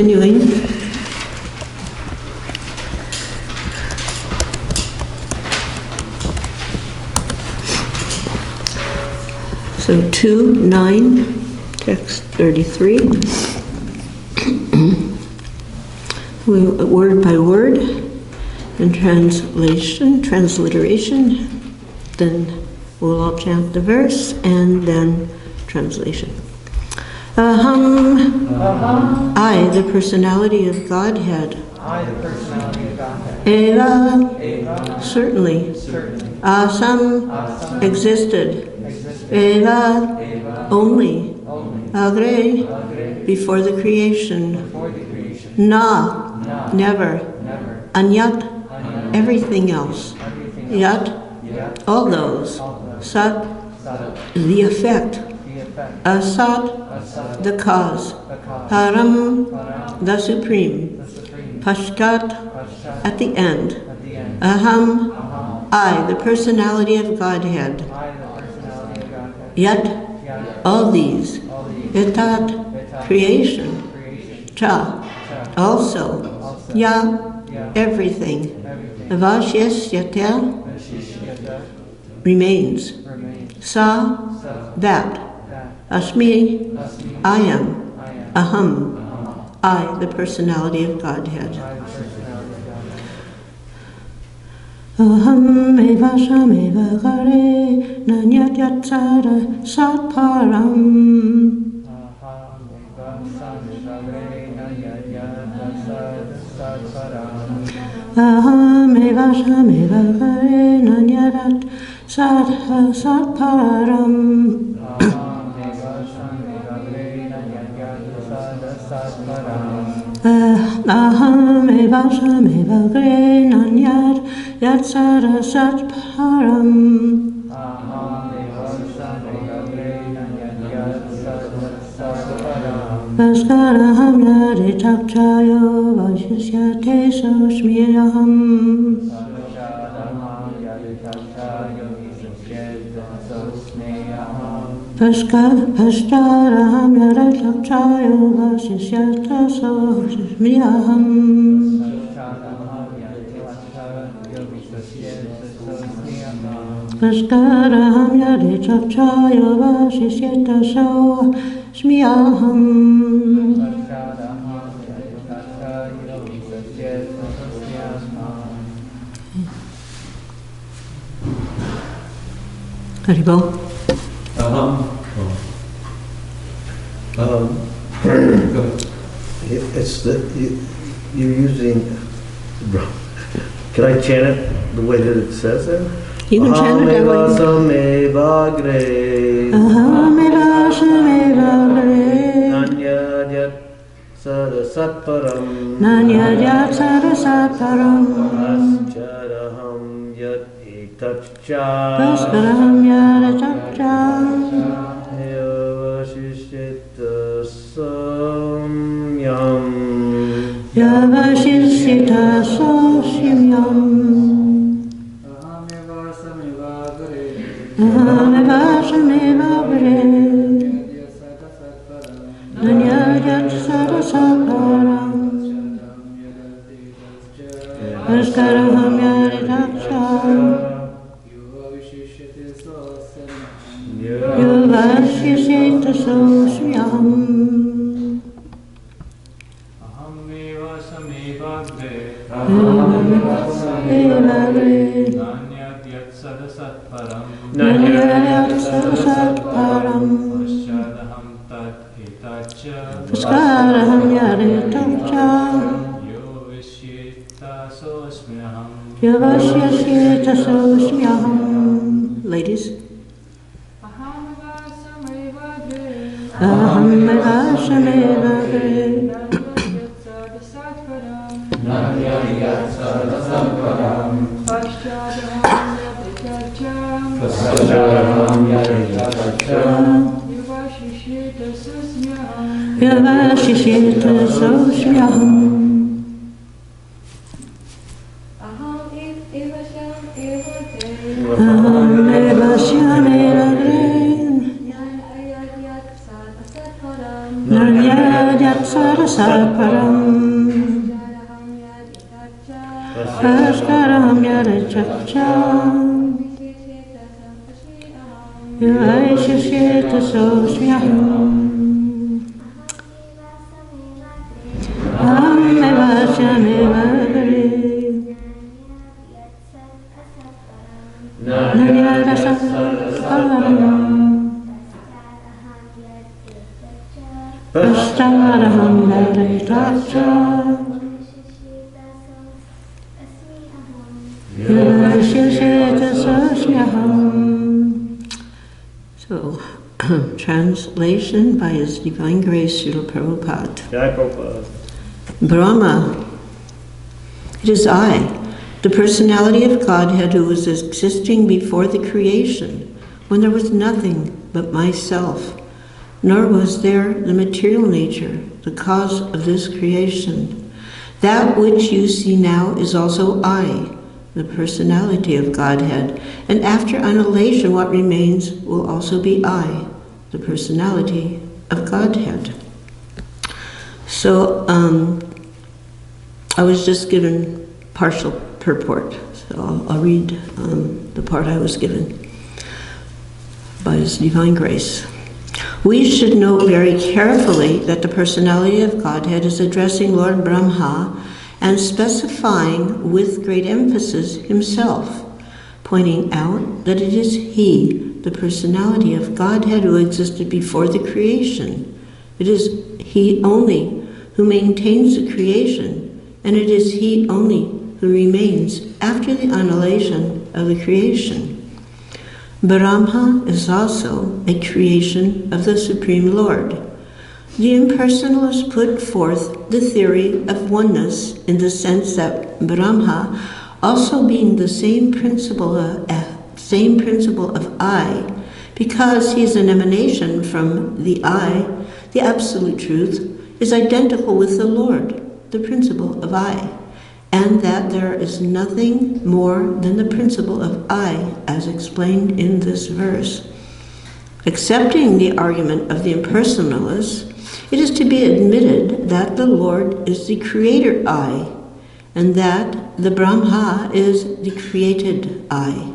Continuing. So 2:9, text 33. Word by word, and transliteration. Then we'll all chant the verse, and then translation. Aham, I, the personality of Godhead. I, the personality of Godhead. Eva, certainly. Āsam, existed. Eva, only. Agre, before the creation. Never. Anyat, everything else. Yat, all those. Sat, the effect. Asat, the cause. Param, the supreme. Paścāt, at the end. Aham, I, the personality of Godhead. Yet, all these. Etat, creation. Cha, also. Ya, everything. Avaśiṣyeta, remains. Sa, that. Asmi, I am. Aham, I, the personality of Godhead. Aham, evāsam, evāgre, nānyad, sad-asat, param. Aham, evāsam, evāgre, nānyad, sad-asat, param. Aham, evāsam, evāgre, nānyad, sad-asat, param. paścād, aham, etac, vaśiṣyeta, asmi, aham. paścād, aham, etac, vaśiṣyeta, asmi, aham. paścād, aham, etac, vaśiṣyeta, asmi, aham. Haribo. It's you're using. Can I chant it the way that it says it? You can chant it evāsam, evāgre. Aham, evāsam, evāgre. Nānyad, sad-asat, param. Nānyad, sad-asat, param. paścād, aham, etac. paścād, aham, etac. vaśiṣyeta, samyam. vaśiṣyeta, samyam. Aham, evāsam, evāgre. Aham, evāsam, evāgre. Nānyad, sad-asat, param. paścād, aham, etac. vaśiṣyeta, samyam. Aham, evāsam, evāgre. evāgre. Nānyad, sad-asat, param. Nānyad, sad-asat, param. paścād, aham, tat, etac. paścād, aham, etac. vaśiṣyeta, asmi, aham. Ladies. Aham, evāsam, evāgre. Aham, evāsam, evāgre. sad-asat, param. paścād, aham, etac. vaśiṣyeta, asmi, aham. Aham, evāsam, evāgre. Aham, evāsam, evāgre. sad-asat, param. Nānyad, sad-asat param, paścād aham yad etac vaśiṣyeta asmi aham evāsam evāgre nānyad param paścād aham etac vaśiṣyeta asmi aham. So, translation by His Divine Grace, Srila Prabhupada. Brahmā, it is I, the personality of Godhead who was existing before the creation, when there was nothing but myself, nor was there the material nature, the cause of this creation. That which you see now is also I, the personality of Godhead, and after annihilation what remains will also be I, the personality of Godhead. So I was just given partial purport, so I'll read the part I was given by His Divine Grace. We should note very carefully that the personality of Godhead is addressing Lord Brahmā and specifying with great emphasis Himself, pointing out that it is He, the personality of Godhead, who existed before the creation. It is He only who maintains the creation, and it is He only who remains after the annihilation of the creation. Brahmā is also a creation of the Supreme Lord. The impersonalists put forth the theory of oneness in the sense that Brahmā, also being the same principle of I, because he is an emanation from the I, the absolute truth, is identical with the Lord, the principle of I, and that there is nothing more than the principle of I, as explained in this verse. Accepting the argument of the impersonalists, it is to be admitted that the Lord is the creator I, and that the Brahmā is the created I.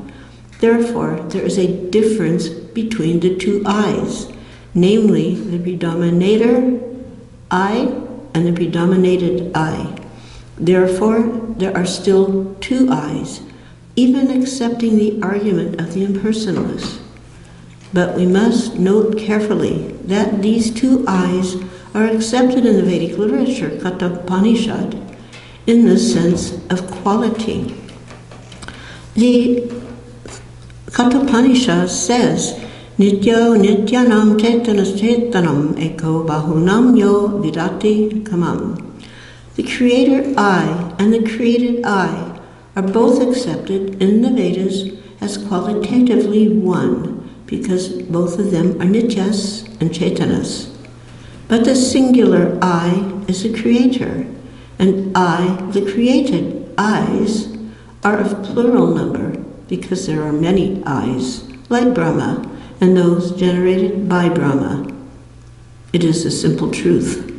Therefore, there is a difference between the two I's, namely the predominator I and the predominated I. Therefore, there are still two I's, even accepting the argument of the impersonalists. But we must note carefully that these two I's are accepted in the Vedic literature, Canto, in the sense of quality. The Canto says, Nityo nityanam chetanas chetanam eko bahunam yo vidati kamam. The creator I and the created I are both accepted in the Vedas as qualitatively one, because both of them are nityas and chetanas. But the singular I is the creator, and I, the created I's, are of plural number, because there are many I's, like Brahmā, and those generated by Brahmā. It is a simple truth.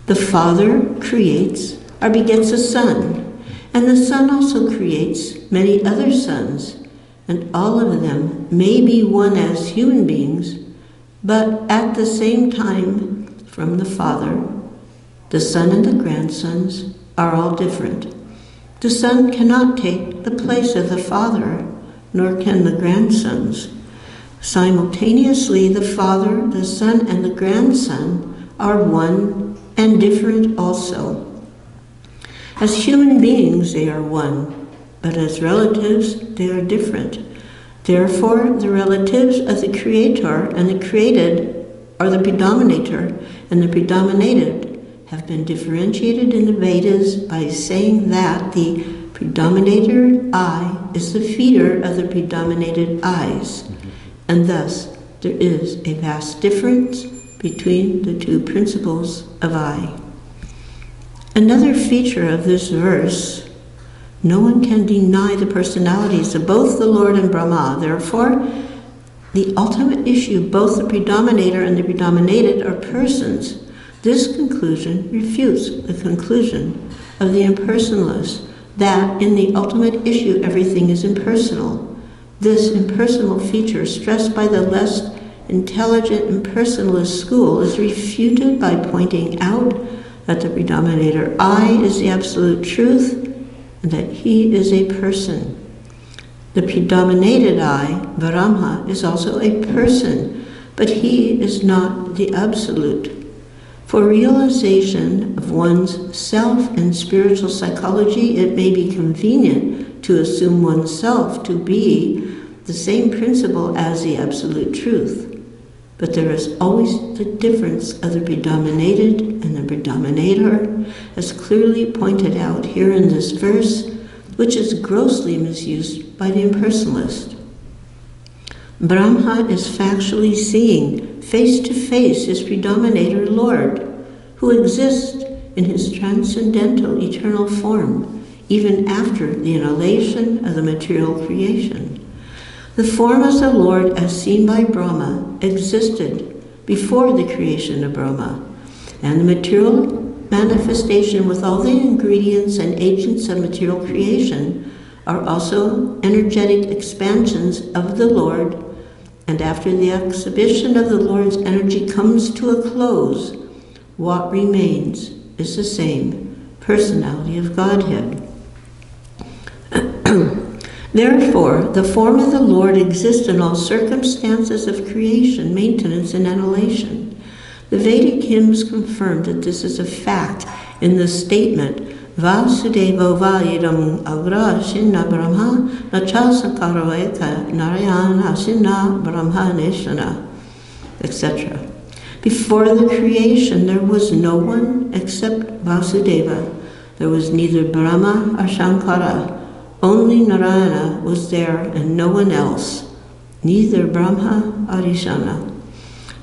The Father creates or begets a son, and the Son also creates many other sons, and all of them may be one as human beings, but at the same time from the Father. The Son and the grandsons are all different. The Son cannot take the place of the Father, nor can the grandsons. Simultaneously, the Father, the Son, and the grandson are one and different also. As human beings, they are one, but as relatives, they are different. Therefore, the relatives of the Creator and the created are the predominator and the predominated have been differentiated in the Vedas by saying that the predominator I is the feeder of the predominated I's, and thus there is a vast difference between the two principles of I. Another feature of this verse, no one can deny the personalities of both the Lord and Brahmā. Therefore, the ultimate issue, both the predominator and the predominated are persons. This conclusion refutes the conclusion of the impersonalists that in the ultimate issue everything is impersonal. This impersonal feature stressed by the less intelligent impersonalist school is refuted by pointing out that the predominator I is the absolute truth and that he is a person. The predominated I, Brahmā, is also a person, but he is not the absolute. For realization of one's self in spiritual psychology, it may be convenient to assume oneself to be the same principle as the absolute truth. But there is always the difference of the predominated and the predominator, as clearly pointed out here in this verse, which is grossly misused by the impersonalist. Brahmā is factually seeing face to face his predominator Lord, who exists in his transcendental eternal form, even after the annihilation of the material creation. The form of the Lord as seen by Brahmā existed before the creation of Brahmā, and the material manifestation with all the ingredients and agents of material creation are also energetic expansions of the Lord, and after the exhibition of the Lord's energy comes to a close, what remains is the same personality of Godhead. Therefore, the form of the Lord exists in all circumstances of creation, maintenance, and annihilation. The Vedic hymns confirm that this is a fact in the statement, Vāsudeva vāyidam agre asinna Brahmā nacha sakaro eka nānyad asinna Brahmā neshana, etc. Before the creation, there was no one except Vasudeva. There was neither Brahma or Shankara. Only Narayana was there and no one else, neither Brahma or Ishana.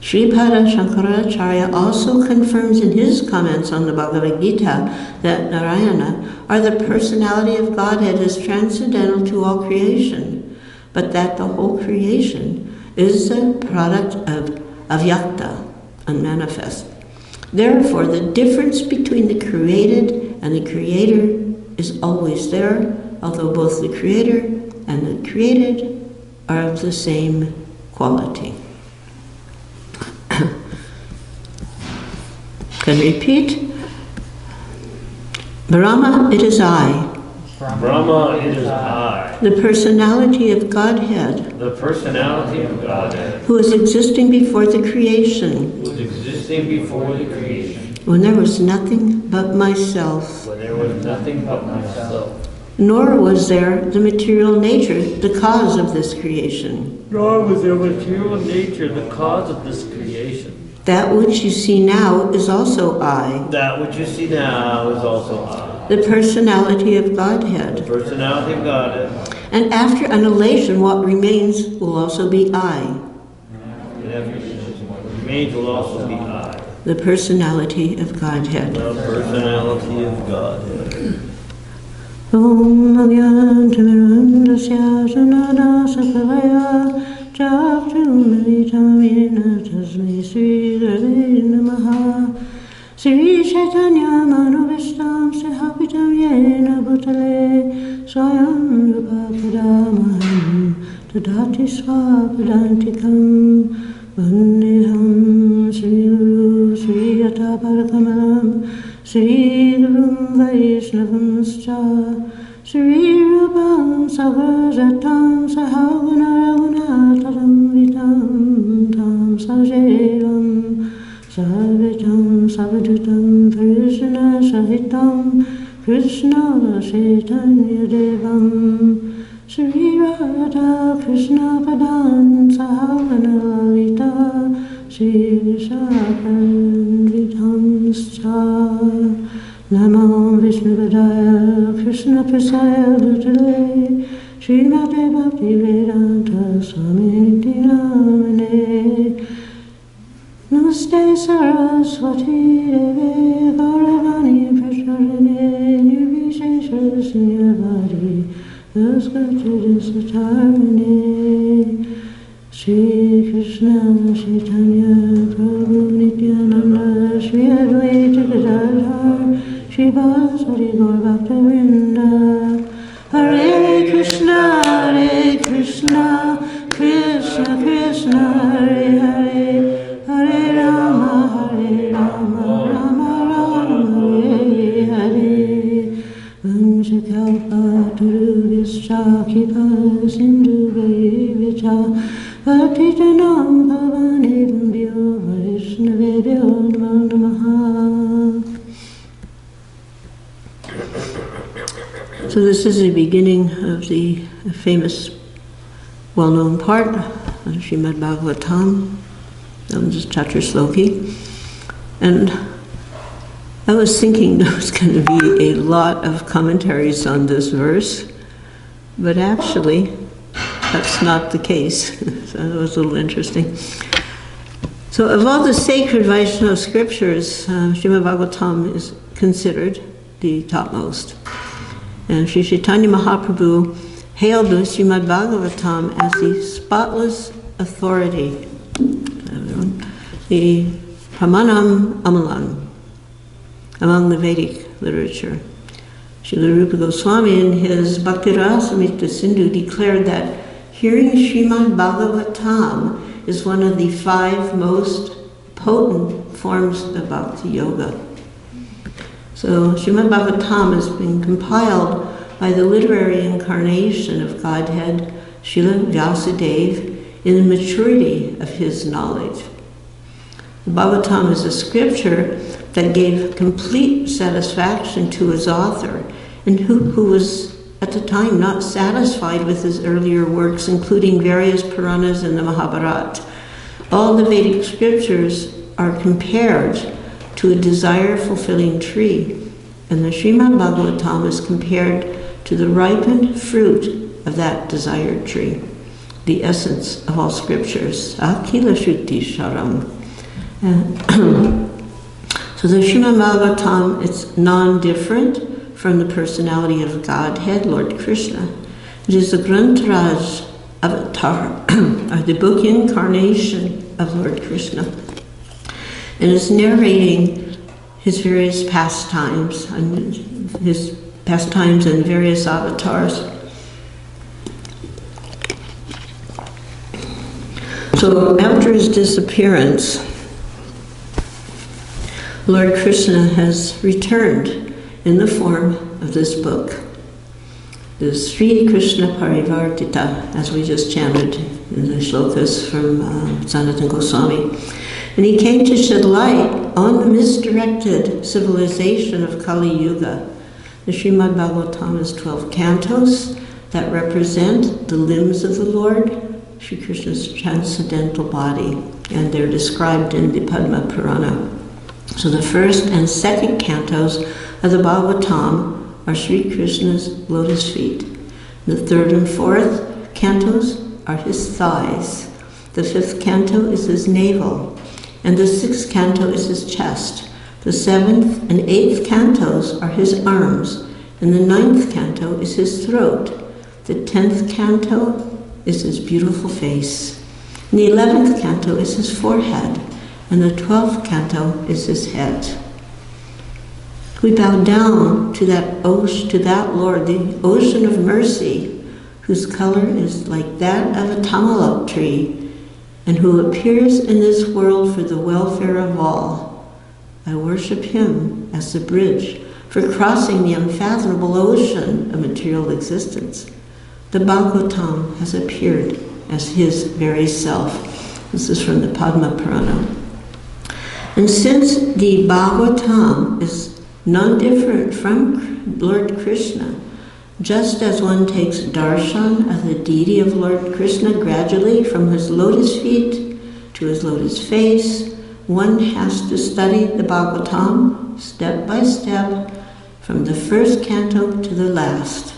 Sripada Shankaracharya also confirms in his comments on the Bhagavad Gita that Narayana, or the personality of Godhead, is transcendental to all creation, but that the whole creation is the product of avyakta, unmanifest. Therefore, the difference between the created and the creator is always there, although both the creator and the created are of the same quality. Can repeat. Brahma, it is I. Brahmā, it is I. The personality of Godhead, The personality of Godhead, who is existing before the creation, who is existing before the creation, when there was nothing but myself, when there was nothing but myself. nor was there the material nature, the cause of this creation. Nor was there material nature, the cause of this creation. That which you see now is also I, That which you see now is also I. the personality of The Godhead. personality of Godhead. And after annihilation, what remains will also be I, And everything what remains will also be I. the personality of Godhead. The personality of Godhead. Om Agyantamirandasya Sanada Sakalaya Chakchumalitamina Tasmi Sri Gurave Namaha Sri Chaitanya Manubhishtam Sahapitam Yena Bhutale Swayam Rupa Kadamaham Tadati Swapadantikam Vandeham Sri Guru Sri Yata Parakamalam Sri Gurum Vaishnavamscha Sri Rupam Sagajatam Sahaguna Raghunataram Vitam Tam Sajevam Savitam Savadutam Krishna Sahitam Krishna Chaitanya Devam Sri Radha Krishna Padam Sahagana Lalita Sri Vishakam Vidhamscha Namo Vishnupadaya Krishna Prasaya Bhutale Srimate Bhakti Vedanta Swami Nityanamane Namaste Saraswati Deve Gauravani Prasharane Nirvishesha Sunyavadi Vaskachita Satarmane Shri Krishna Chaitanya Prabhu Nityananda Shri Advaita Bas Hari Gaur Bhakta Vrinda. Hare Krishna, Krishna Krishna, Hare Hare, Hare Rama, Rama Rama, Hare Hare. Vanchakalpa Turubhischa Kripa Sindhu Vaivyacha Patitanam Pavanebhyo Vaishnavebhyo Namo Namaha. So this is the beginning of the famous, well-known part of Srimad Bhagavatam, known as Chapter Sloki. And I was thinking there was going to be a lot of commentaries on this verse, but actually that's not the case. So it was a little interesting. So of all the sacred Vaishnava scriptures, Srimad Bhagavatam is considered the topmost. And Sri Chaitanya Mahaprabhu hailed the Srimad Bhagavatam as the spotless authority, the pramanam amalam among the Vedic literature. Srila Rupa Goswami in his Bhakti-rasamrita Sindhu declared that hearing Srimad Bhagavatam is one of the 5 most potent forms of Bhakti Yoga. So Srimad Bhagavatam has been compiled by the literary incarnation of Godhead, Srila Vyasadeva, in the maturity of his knowledge. The Bhagavatam is a scripture that gave complete satisfaction to his author, and who was at the time not satisfied with his earlier works, including various Puranas and the Mahabharata. All the Vedic scriptures are compared to a desire-fulfilling tree, and the Srimad Bhagavatam is compared to the ripened fruit of that desired tree, the essence of all scriptures. Akila Shruti Sharam. So the Srimad Bhagavatam is non-different from the Personality of Godhead, Lord Krishna. It is the Grantaraj avatar, or the book incarnation of Lord Krishna, and is narrating his various pastimes and various avatars. So after his disappearance, Lord Krishna has returned in the form of this book, the Sri Krishna Parivartita, as we just chanted in the shlokas from Sanatana Goswami. And he came to shed light on the misdirected civilization of Kali Yuga. The Srimad Bhagavatam is 12 cantos that represent the limbs of the Lord, Sri Krishna's transcendental body, and they're described in the Padma Purana. So the first and second cantos of the Bhagavatam are Sri Krishna's lotus feet. The third and fourth cantos are his thighs. The fifth canto is his navel, and the sixth canto is his chest. The seventh and eighth cantos are his arms, and the ninth canto is his throat. The 10th canto is his beautiful face. And the 11th canto is his forehead, and the 12th canto is his head. We bow down to that Lord, the ocean of mercy, whose color is like that of a tamalak tree, and who appears in this world for the welfare of all. I worship him as the bridge for crossing the unfathomable ocean of material existence. The Bhagavatam has appeared as his very self. This is from the Padma Purana. And since the Bhagavatam is none different from Lord Krishna, just as one takes darshan of the deity of Lord Krishna gradually from his lotus feet to his lotus face, one has to study the Bhagavatam step by step from the first canto to the last.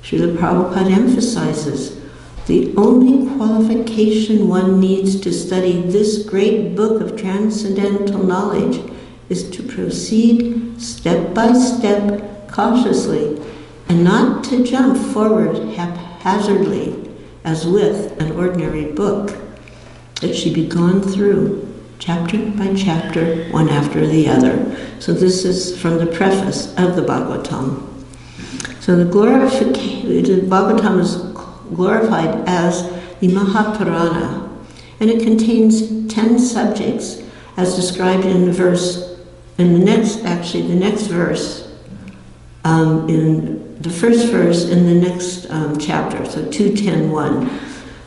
Srila Prabhupada emphasizes the only qualification one needs to study this great book of transcendental knowledge is to proceed step by step cautiously and not to jump forward haphazardly as with an ordinary book. It should be gone through chapter by chapter, one after the other. So this is from the preface of the Bhagavatam. So the Bhagavatam is glorified as the Mahapurana, and it contains 10 subjects as described in the verse, in the next verse, in the first verse in the next chapter, so 2.10.1.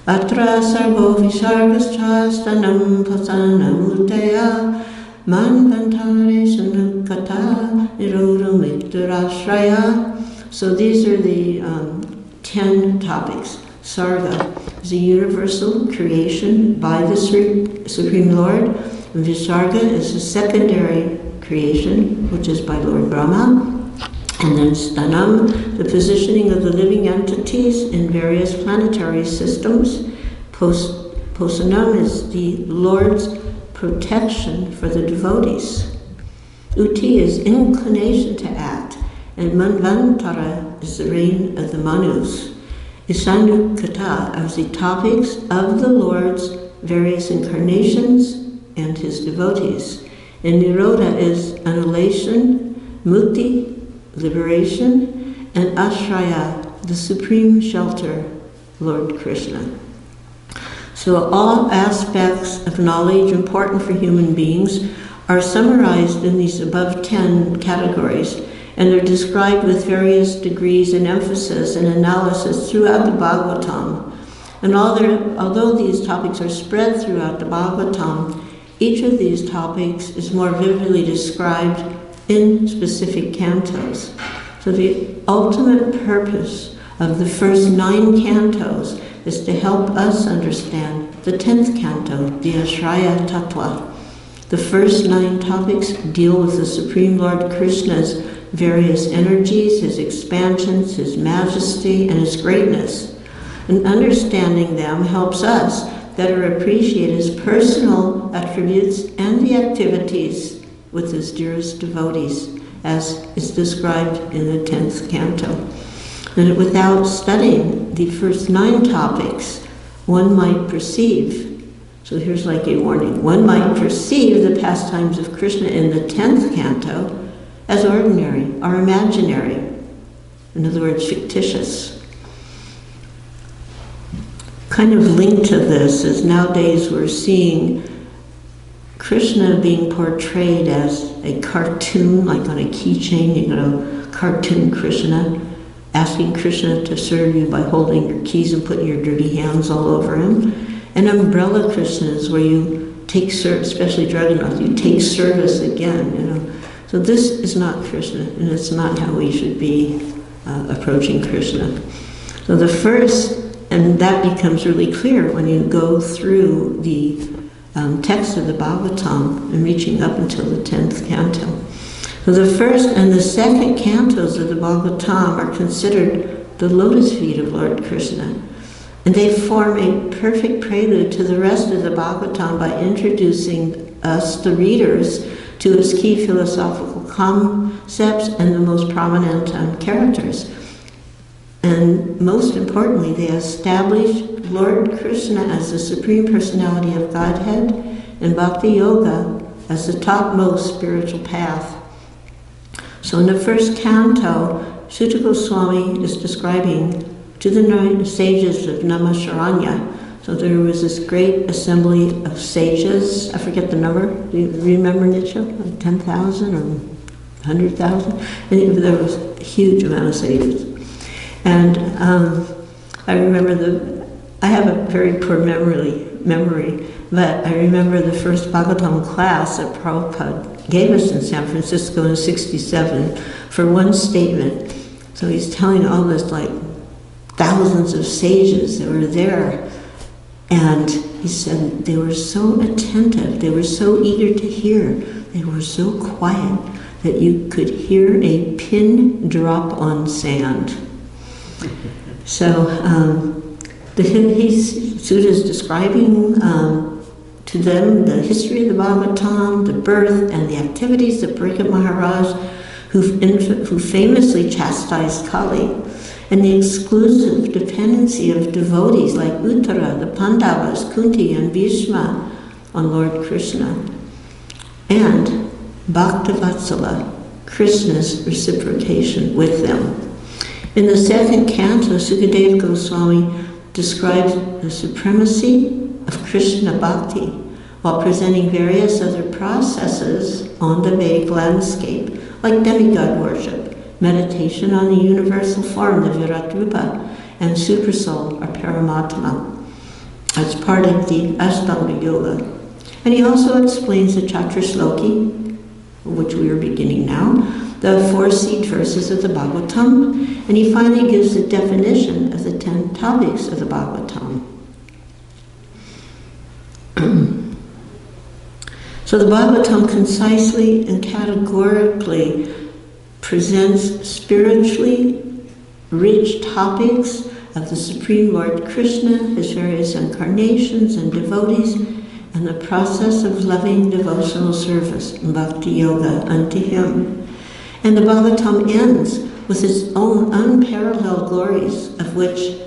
Atra sargo visargaschastanam pasanamutaya manvantare sanukata nirodamiturashraya. So these are the 10 topics. Sarga is a universal creation by the Supreme Lord. Visarga is a secondary creation, which is by Lord Brahmā. And then Stanam, the positioning of the living entities in various planetary systems. Posanam is the Lord's protection for the devotees. Uti is inclination to act, and Manvantara is the reign of the Manus. Isanukata are the topics of the Lord's various incarnations and his devotees. And Nirodha is annihilation, Mukti, liberation, and Ashraya, the supreme shelter, Lord Krishna. So all aspects of knowledge important for human beings are summarized in these above 10 categories, and they're described with various degrees and emphasis and analysis throughout the Bhagavatam. And although these topics are spread throughout the Bhagavatam, each of these topics is more vividly described in specific cantos. So the ultimate purpose of the first 9 cantos is to help us understand the 10th canto, the Ashraya Tattva. The first 9 topics deal with the Supreme Lord Krishna's various energies, his expansions, his majesty, and his greatness. And understanding them helps us better appreciate his personal attributes and the activities with his dearest devotees, as is described in the 10th canto. And without studying the first 9 topics, one might perceive, so here's like a warning, one might perceive the pastimes of Krishna in the 10th canto as ordinary or imaginary, in other words, fictitious. Kind of linked to this is nowadays we're seeing Krishna being portrayed as a cartoon, like on a keychain, you know, cartoon Krishna, asking Krishna to serve you by holding your keys and putting your dirty hands all over him. And umbrella Krishnas, where you take service, especially Dragonath, you take service again, you know. So this is not Krishna, and it's not how we should be approaching Krishna. So the first, and that becomes really clear when you go through the text of the Bhagavatam and reaching up until the 10th canto. So the first and the second cantos of the Bhagavatam are considered the lotus feet of Lord Krishna, and they form a perfect prelude to the rest of the Bhagavatam by introducing us, the readers, to its key philosophical concepts and the most prominent characters. And most importantly, they establish Lord Krishna as the Supreme Personality of Godhead and Bhakti Yoga as the topmost spiritual path. So in the first canto, Sutta Goswami is describing to the 9 sages of Namasharanya. So there was this great assembly of sages. I forget the number. Do you remember, Nitya? Like 10,000 or 100,000? And there was a huge amount of sages. And I remember I have a very poor memory, but I remember the first Bhagavatam class that Prabhupada gave us in San Francisco in '67 for one statement. So he's telling all this, like, thousands of sages that were there. And he said they were so attentive, they were so eager to hear, they were so quiet that you could hear a pin drop on sand. So Sutta is describing to them the history of the Bhagavatam, the birth and the activities of Parikshit Maharaj, who famously chastised Kali, and the exclusive dependency of devotees like Uttara, the Pandavas, Kunti, and Bhishma, on Lord Krishna, and Bhaktavatsala, Krishna's reciprocation with them. In the second canto, Sukadeva Goswami describes the supremacy of Krishna Bhakti while presenting various other processes on the Vedic landscape, like demigod worship, meditation on the universal form, the Virat Rupa, and Supersoul, or Paramatma, as part of the Ashtanga Yoga. And he also explains the Chaturshloki, which we are beginning now, the 4 seed verses of the Bhagavatam, and he finally gives the definition of the 10 topics of the Bhagavatam. So the Bhagavatam concisely and categorically presents spiritually rich topics of the Supreme Lord Krishna, his various incarnations and devotees, and the process of loving devotional service and bhakti yoga unto him. And the Bhagavatam ends with its own unparalleled glories, of which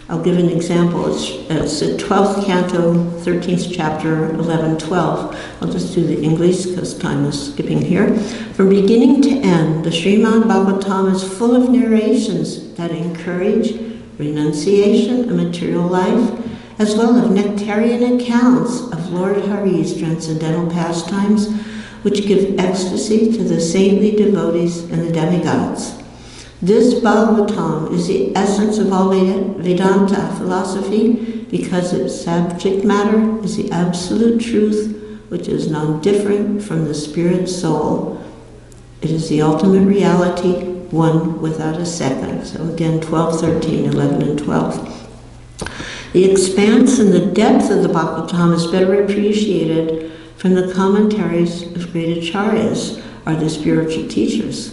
I'll give an example. It's the 12th canto, 13th chapter, 11-12. I'll just do the English because time is skipping here. From beginning to end, the Srimad Bhagavatam is full of narrations that encourage renunciation of material life, as well as nectarian accounts of Lord Hari's transcendental pastimes, which give ecstasy to the saintly devotees and the demigods. This Bhagavatam is the essence of all Vedanta philosophy because its subject matter is the absolute truth, which is non-different from the spirit soul. It is the ultimate reality, one without a second. So again, 12, 13, 11, and 12. The expanse and the depth of the Bhagavatam is better appreciated from the commentaries of great acharyas, or the spiritual teachers.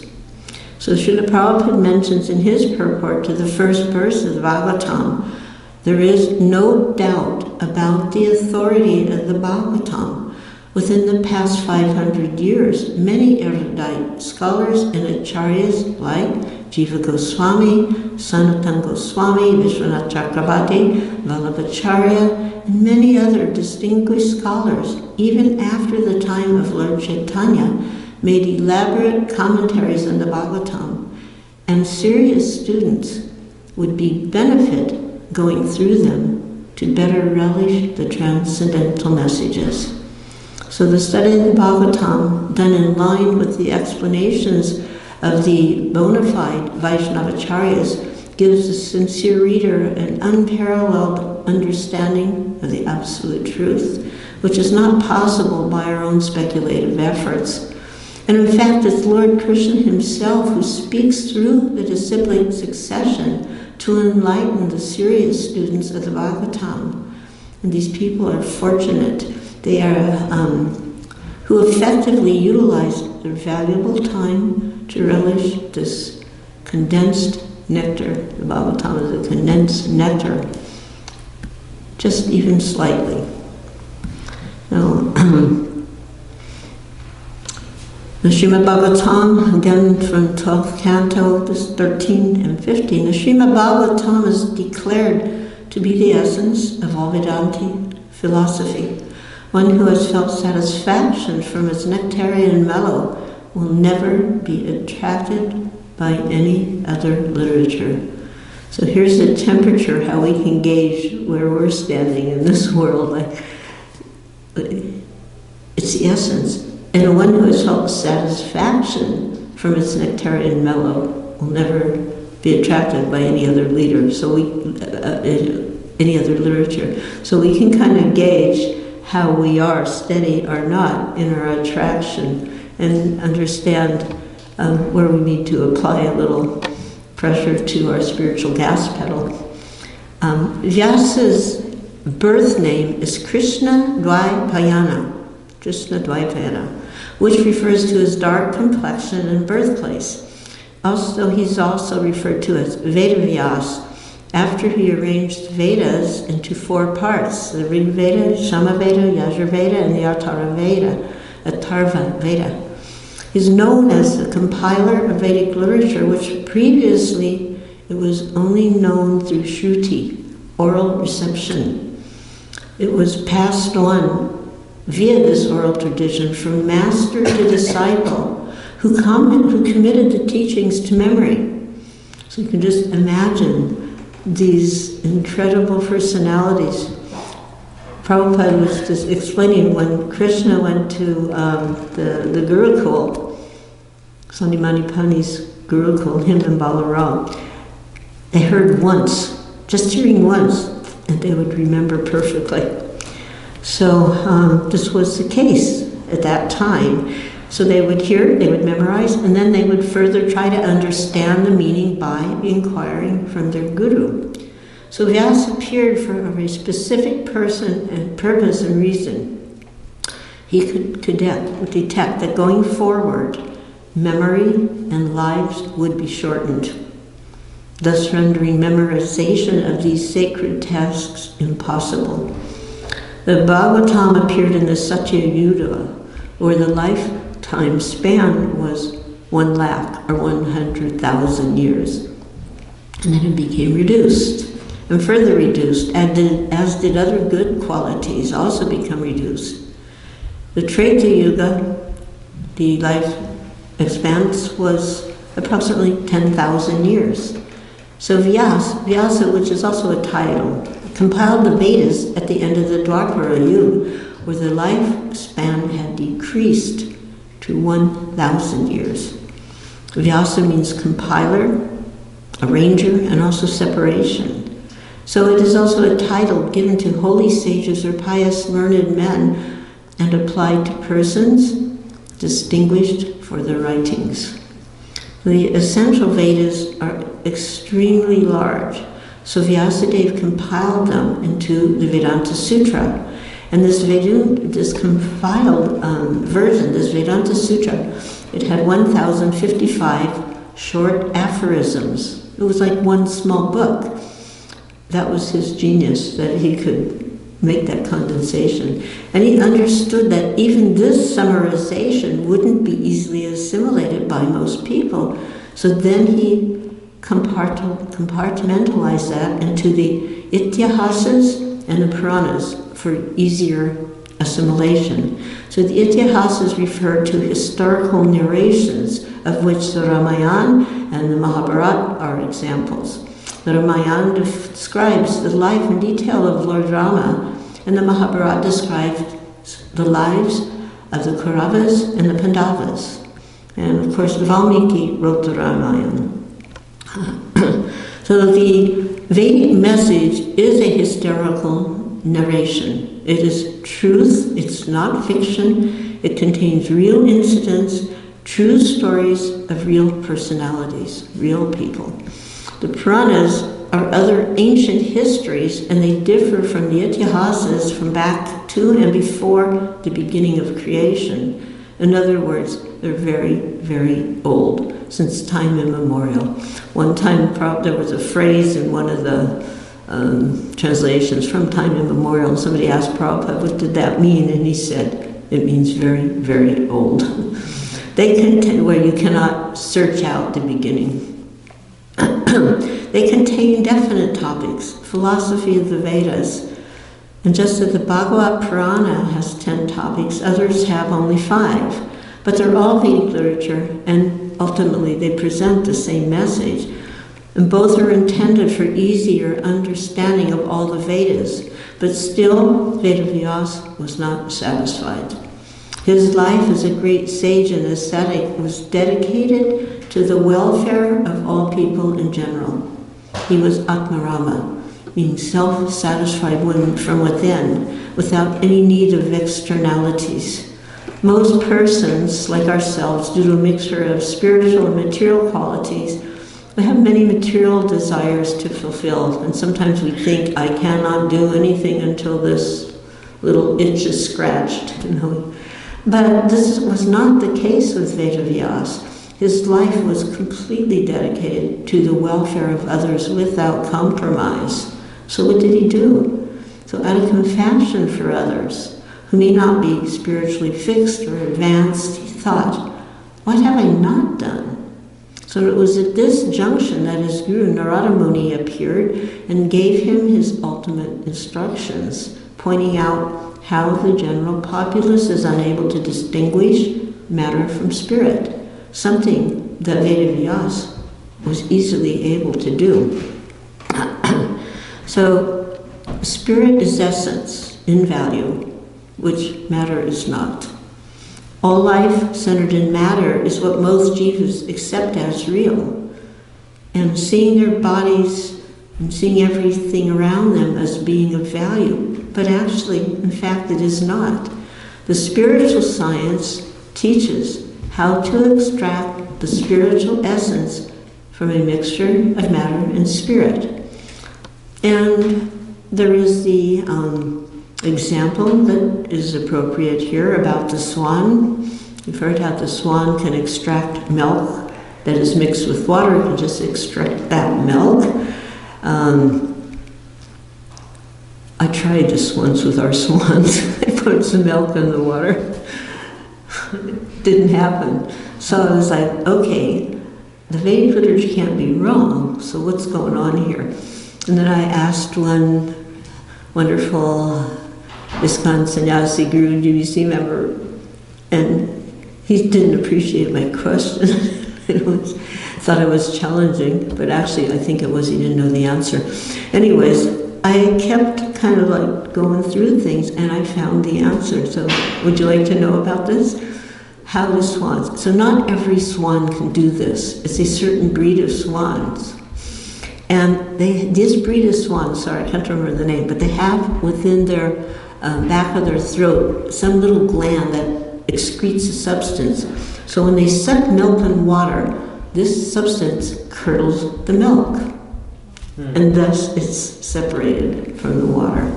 So Srila Prabhupada mentions in his purport to the first verse of the Bhagavatam, there is no doubt about the authority of the Bhagavatam. Within the past 500 years, many erudite scholars and acharyas like Jiva Goswami, Sanatana Goswami, Vishwanath Chakrabarti, Vallabhacharya, and many other distinguished scholars, even after the time of Lord Chaitanya, made elaborate commentaries on the Bhagavatam, and serious students would be benefit going through them to better relish the transcendental messages. So the study of the Bhagavatam, done in line with the explanations of the bona fide Vaishnavacharyas, gives the sincere reader an unparalleled understanding of the absolute truth, which is not possible by our own speculative efforts. And in fact, it's Lord Krishna himself who speaks through the disciplic succession to enlighten the serious students of the Bhagavatam. And these people are fortunate. They are who effectively utilize their valuable time to relish this condensed nectar. The Bhagavatam is a condensed nectar, just even slightly. Now, the Srimad Bhagavatam, again from 12th canto, this 13 and 15, the Srimad Bhagavatam is declared to be the essence of all Vedanti philosophy. One who has felt satisfaction from its nectarian mellow will never be attracted by any other literature. So here's the temperature, how we can gauge where we're standing in this world. It's the essence. And one who has felt satisfaction from its nectarian mellow will never be attracted by any other leader. So any other literature. So we can kind of gauge how we are, steady or not, in our attraction, and understand where we need to apply a little pressure to our spiritual gas pedal. Vyasa's birth name is Krishna Dvaipayana, Krishna Dvaipayana, which refers to his dark complexion and birthplace. Also, he's also referred to as Vedavyas, after he arranged Vedas into 4 parts, the Rig Veda, Shama Veda, Yajur Veda, and the Atharva Veda. He's known as the compiler of Vedic literature, which previously it was only known through Shruti, oral reception. It was passed on via this oral tradition from master to disciple who committed the teachings to memory. So you can just imagine these incredible personalities. Prabhupada was just explaining when Krishna went to the Gurukul, Swami Manipani's Gurukul, him and Balaram, they heard once, just hearing once, and they would remember perfectly. So this was the case at that time. So they would hear, they would memorize, and then they would further try to understand the meaning by inquiring from their guru. So Vyasa appeared for a very specific person and purpose and reason. He could detect that going forward, memory and lives would be shortened, thus rendering memorization of these sacred tasks impossible. The Bhagavatam appeared in the Satya Yuga, where the lifetime span was 1 lakh or 100,000 years. And then it became reduced, and further reduced, as did other good qualities also become reduced. The Treta Yuga, the life expanse, was approximately 10,000 years. So Vyasa, which is also a title, compiled the Vedas at the end of the Dwapara Yuga, where the lifespan had decreased to 1,000 years. Vyasa means compiler, arranger, and also separation. So it is also a title given to holy sages or pious learned men and applied to persons distinguished for their writings. The essential Vedas are extremely large, so Vyasadeva compiled them into the Vedanta Sutra. And this compiled version, this Vedanta Sutra, it had 1,055 short aphorisms. It was like one small book. That was his genius, that he could make that condensation. And he understood that even this summarization wouldn't be easily assimilated by most people. So then he compartmentalized that into the itihasas and the Puranas for easier assimilation. So the itihasas refer to historical narrations, of which the Ramayana and the Mahabharata are examples. The Ramayana describes the life and detail of Lord Rama, and the Mahabharata describes the lives of the Kauravas and the Pandavas. And of course, Valmiki wrote the Ramayana. So the Vedic message is a historical narration. It is truth, it's not fiction. It contains real incidents, true stories of real personalities, real people. The Puranas are other ancient histories, and they differ from the itihasas from back to and before the beginning of creation. In other words, they're very, very old, since time immemorial. One time there was a phrase in one of the translations, from time immemorial, and somebody asked Prabhupada, what did that mean? And he said, it means very, very old. They contain, where you cannot search out the beginning. They contain definite topics, philosophy of the Vedas. And just as the Bhagavad Purana has 10 topics, others have only 5. But they're all Vedic literature, and ultimately they present the same message. And both are intended for easier understanding of all the Vedas. But still, Vedavyasa was not satisfied. His life as a great sage and ascetic was dedicated to the welfare of all people in general. He was Atmarama, meaning self-satisfied from within, without any need of externalities. Most persons, like ourselves, due to a mixture of spiritual and material qualities, we have many material desires to fulfill, and sometimes we think, I cannot do anything until this little itch is scratched, But this was not the case with Vedavyasa. His life was completely dedicated to the welfare of others without compromise. So what did he do? So out of compassion for others, who may not be spiritually fixed or advanced, he thought, what have I not done? So it was at this junction that his guru Narada Muni appeared and gave him his ultimate instructions, pointing out how the general populace is unable to distinguish matter from spirit, something that Vedavyas was easily able to do. So, spirit is essence in value, which matter is not. All life centered in matter is what most jivas accept as real. And seeing their bodies and seeing everything around them as being of value, but actually, in fact, it is not. The spiritual science teaches how to extract the spiritual essence from a mixture of matter and spirit. And there is the example that is appropriate here about the swan. You've heard how the swan can extract milk that is mixed with water. It can just extract that milk. I tried this once with our swans. I put some milk in the water. It didn't happen. So I was like, okay, the Vedic liturgy can't be wrong, so what's going on here? And then I asked one wonderful ISKCON sannyasi guru, GBC member, and he didn't appreciate my question. Thought it was challenging, but actually I think it was he didn't know the answer. Anyways, I kept kind of like going through things and I found the answer. So would you like to know about this? How do swans? So not every swan can do this. It's a certain breed of swans. And this breed of swans, sorry, I can't remember the name, but they have within their back of their throat some little gland that excretes a substance. So when they suck milk and water, this substance curdles the milk. And thus it's separated from the water.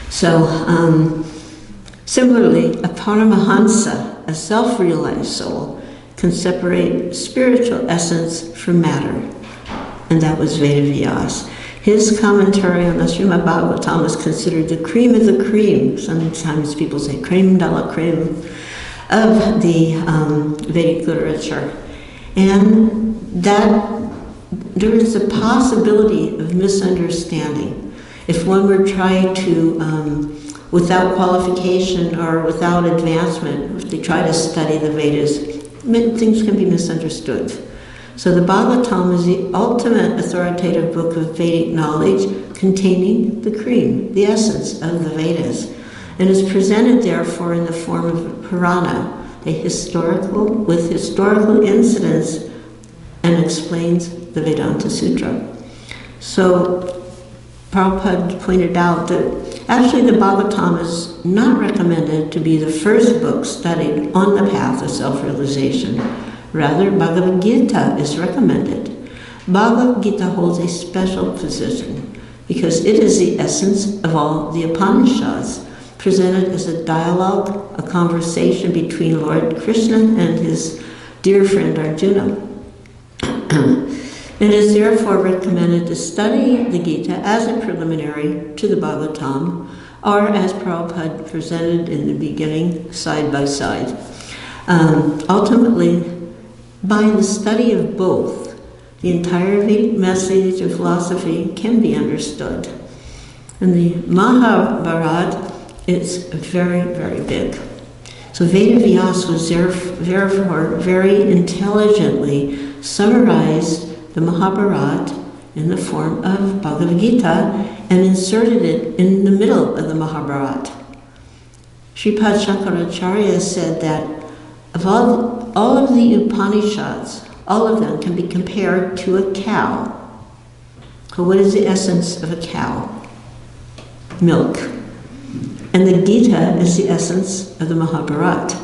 So similarly, a paramahansa, a self-realized soul, can separate spiritual essence from matter. And that was Vedavyas. His commentary on the Srimad Bhagavatam is considered the cream of the cream. Sometimes people say creme de la creme of the Vedic literature. And that there is a possibility of misunderstanding. If one were trying to, without qualification or without advancement, if they try to study the Vedas, things can be misunderstood. So the Bhagavatam is the ultimate authoritative book of Vedic knowledge containing the cream, the essence of the Vedas, and is presented therefore in the form of a Purana, with historical incidents, and explains the Vedanta Sutra. So Prabhupada pointed out that actually the Bhagavatam is not recommended to be the first book studied on the path of self-realization. Rather, Bhagavad Gita is recommended. Bhagavad Gita holds a special position because it is the essence of all the Upanishads, presented as a dialogue, a conversation between Lord Krishna and his dear friend Arjuna. It is therefore recommended to study the Gita as a preliminary to the Bhagavatam, or as Prabhupada presented in the beginning, side by side. Ultimately, by the study of both, the entire Vedic message of philosophy can be understood. And the Mahabharata is very, very big. So Vedavyas was therefore very intelligently summarized the Mahabharata in the form of Bhagavad Gita and inserted it in the middle of the Mahabharata. Sripad Shankaracharya said that of all of the Upanishads, all of them can be compared to a cow. So what is the essence of a cow? Milk. And the Gita is the essence of the Mahabharata.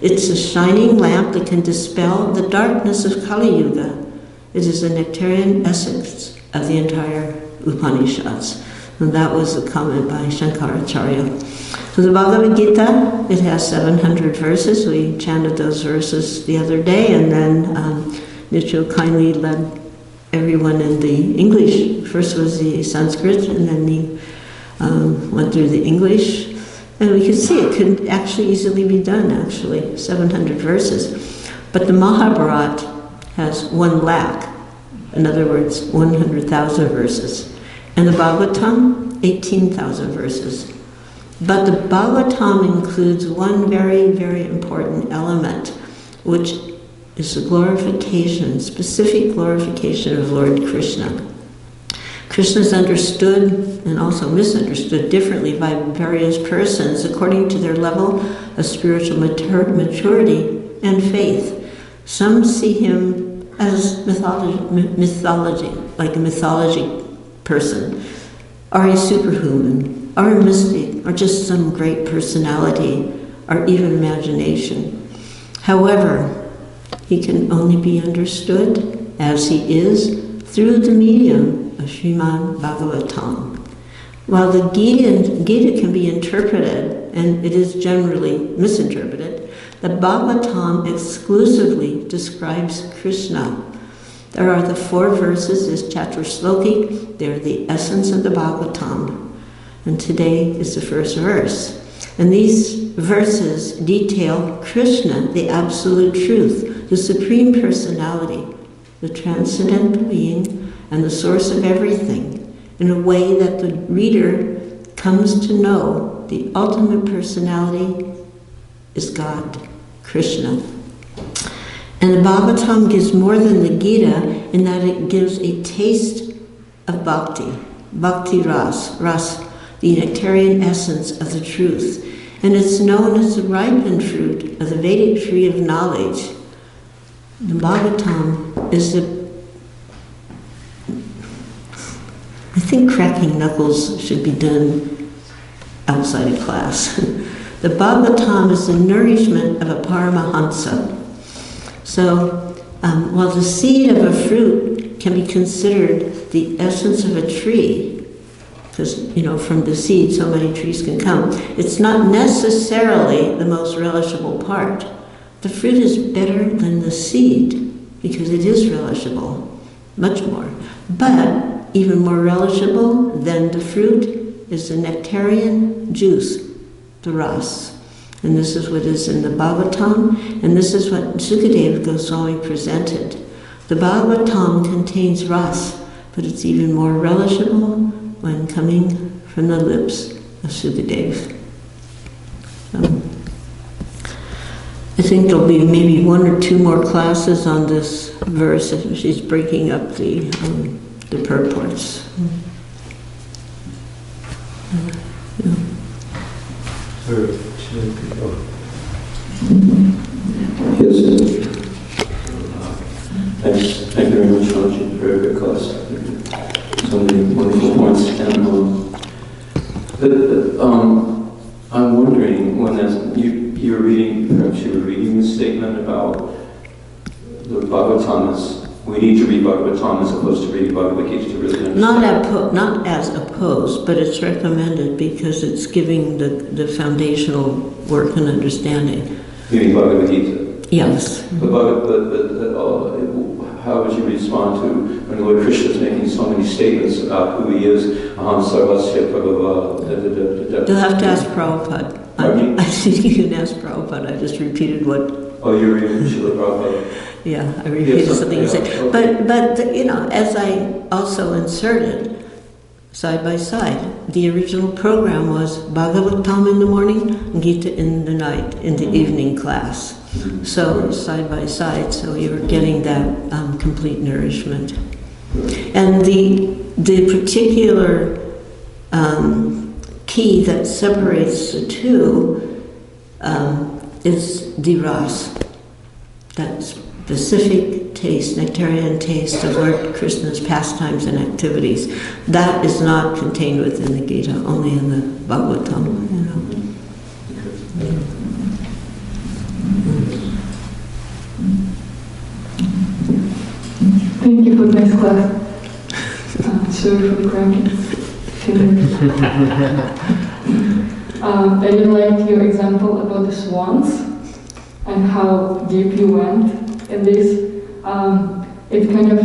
It's a shining lamp that can dispel the darkness of Kali Yuga. It is the nectarian essence of the entire Upanishads. And that was a comment by Shankaracharya. So the Bhagavad Gita, it has 700 verses. We chanted those verses the other day, and then Nicho kindly led everyone in the English. First was the Sanskrit, and then he went through the English. And we could see it could actually easily be done, 700 verses. But the Mahabharata has 1 lakh, in other words, 100,000 verses. And the Bhagavatam 18,000 verses. But the Bhagavatam includes one very, very important element, which is the glorification, specific glorification of Lord Krishna. Krishna is understood and also misunderstood differently by various persons according to their level of spiritual maturity and faith. Some see him as mythology, like a mythology person, or a superhuman, or a mystic, or just some great personality, or even imagination. However, he can only be understood as he is through the medium of Srimad Bhagavatam. While the Gita can be interpreted, and it is generally misinterpreted, the Bhagavatam exclusively describes Krishna. There are the 4 verses as Chaturshloki. They're the essence of the Bhagavatam. And today is the first verse. And these verses detail Krishna, the absolute truth, the supreme personality, the transcendental being, and the source of everything, in a way that the reader comes to know the ultimate personality is God, Krishna. And the Bhagavatam gives more than the Gita in that it gives a taste of bhakti, bhakti ras, the nectarian essence of the truth. And it's known as the ripened fruit of the Vedic tree of knowledge. The Bhagavatam is I think cracking knuckles should be done outside of class. The Bhagavatam is the nourishment of a paramahansa. So, while the seed of a fruit can be considered the essence of a tree, because, from the seed so many trees can come, it's not necessarily the most relishable part. The fruit is better than the seed, because it is relishable, much more. But even more relishable than the fruit is the nectarian juice, the ras. And this is what is in the Bhagavatam, and this is what Sukadeva Goswami presented. The Bhagavatam contains ras, but it's even more relishable when coming from the lips of Sukadeva. I think there'll be maybe 1 or 2 more classes on this verse. She's breaking up the purports. Yes. Thank you very much, Maharaj. Very good class. So many wonderful points. And I'm wondering, when you were reading, perhaps you were reading the statement about the Bhagavatam is, we need to read Bhagavatam as opposed to reading Bhagavad Gita to really understand. Not as opposed, but it's recommended because it's giving the foundational work and understanding. You mean Bhagavad Gita? Yes. But how would you respond to when Lord Krishna is making so many statements about who he is? Aham sarvasya prabhava. You'll have to ask Prabhupada. I think you can ask Prabhupada. I just repeated what. Oh, you're reading Srila Prabhupada. Yeah, I repeated something you said. Okay. But as I also inserted, side by side, the original program was Bhagavatam in the morning, Gita in the night, in the evening class. So side by side, so you were getting that complete nourishment. And the particular key that separates the two is the ras, that specific taste, nectarian taste of Lord Krishna's pastimes and activities. That is not contained within the Gita, only in the Bhagavatam. Thank you for the next class. Sorry for the cracking fingers. I really liked your example about the swans and how deep you went in this. It kind of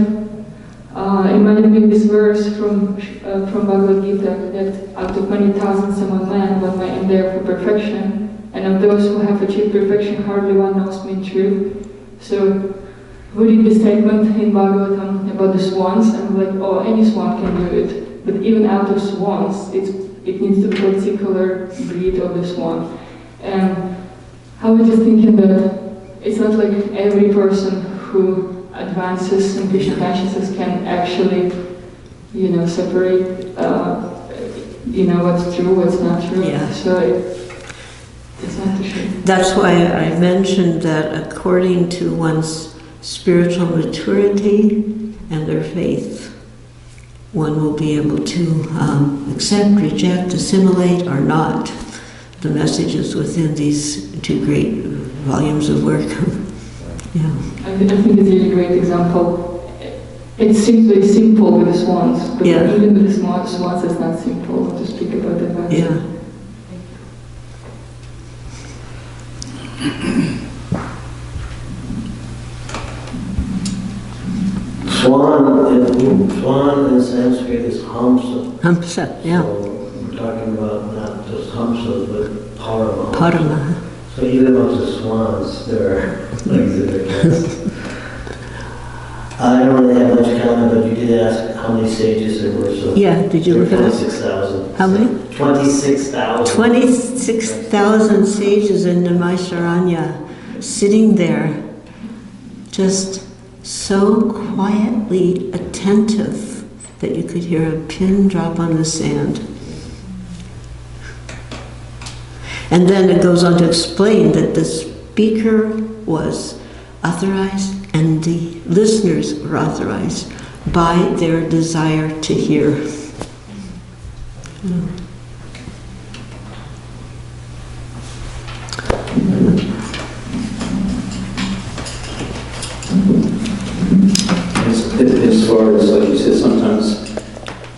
reminded me of this verse from Bhagavad Gita that out of many thousands among men, one might endeavor for perfection, and of those who have achieved perfection, hardly one knows me true. So we read the statement in Bhagavatam about the swans, and we're like, oh, any swan can do it. But even out of swans, it needs to be a particular breed of the swan. And I was just thinking that it's not like every person who advances in Krishna consciousness can actually, separate, what's true, what's not true. Yeah. So it's not too sure. That's why I mentioned that according to one's spiritual maturity and their faith, one will be able to accept, reject, assimilate, or not the messages within these two great volumes of work. Yeah. I think it's a really great example. It seems very simple with the swans, but even with the swans it's not simple to speak about that. Yeah. Swan in Sanskrit is hamsa. Hamsa, yeah. So we're talking about not just hamsas, but param. Parama. So even amongst the swans, there are legs in their cats. I don't really have much comment, but you did ask how many sages there were. So Yeah, did you look at it? 26,000. How many? 26,000. 26,000 sages in Naimisharanya sitting there, just so quietly attentive that you could hear a pin drop on the sand. And then it goes on to explain that the speaker was authorized and the listeners were authorized by their desire to hear. As far as, like you said, sometimes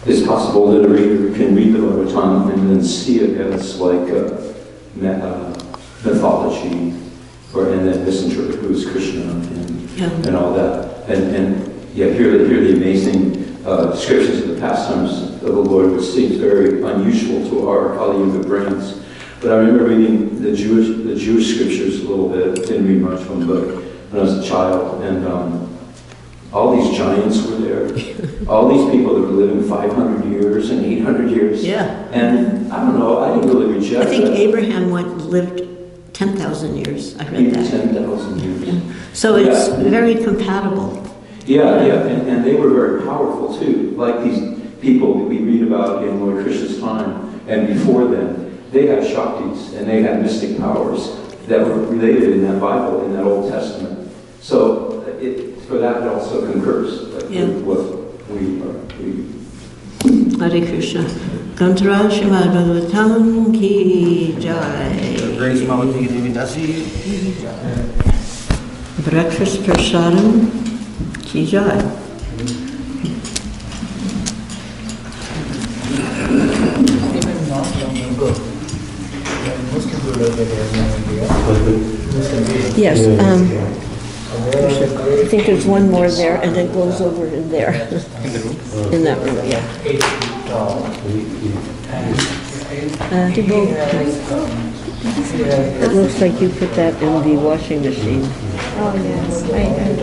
it's possible that a reader can read the Bhagavatam and then see it as like mythology, and then misinterpret who is Krishna and all that. And hear the amazing descriptions of the pastimes of the Lord, which seems very unusual to our Kali Yuga brains. But I remember reading the Jewish scriptures a little bit. Didn't read much of them, but when I was a child, and all these giants were there. All these people that were living 500 years and 800 years. Yeah. And I don't know, I didn't really reject I think that. Abraham lived 10,000 years. I read that. 10,000 years. Yeah. So it's very compatible. Yeah, and they were very powerful too. Like these people that we read about in Lord Krishna's time and before then, they had Shaktis and they had mystic powers that were related in that Bible, in that Old Testament. So for that, it also concurs with what we are. Hare Krishna. Kantra Srimad Bhagavatam ki jai. Grace Malati Devidasi. Breakfast prasadam ki jai. Even not long ago, when Muslim rulers were there in India, Yes, I think there's one more there, and it goes over in there. In that room, yeah. 8 feet tall. It looks like you put that in the washing machine. Oh yes,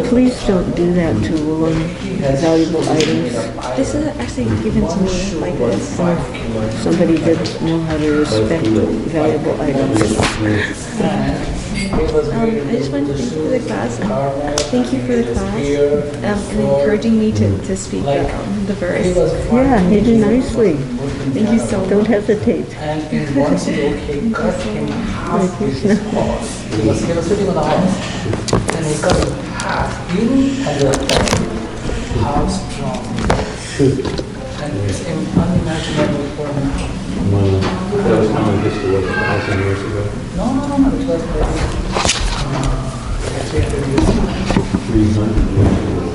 Please don't do that to valuable items. this is actually given to me like this. Somebody that know how to respect valuable items. I just wanted to thank you for the class. Thank you for the class and encouraging me to speak the verse. Yeah, you do nicely. Thank you so Don't much. hesitate. And in one stroke, he cut him half with his horse. He was sitting on the horse. And he cut him half. You had a how strong it is. And it's unimaginable for now. That was how this was 1,000 years ago. No. It was maybe 300 years ago. 300 years ago.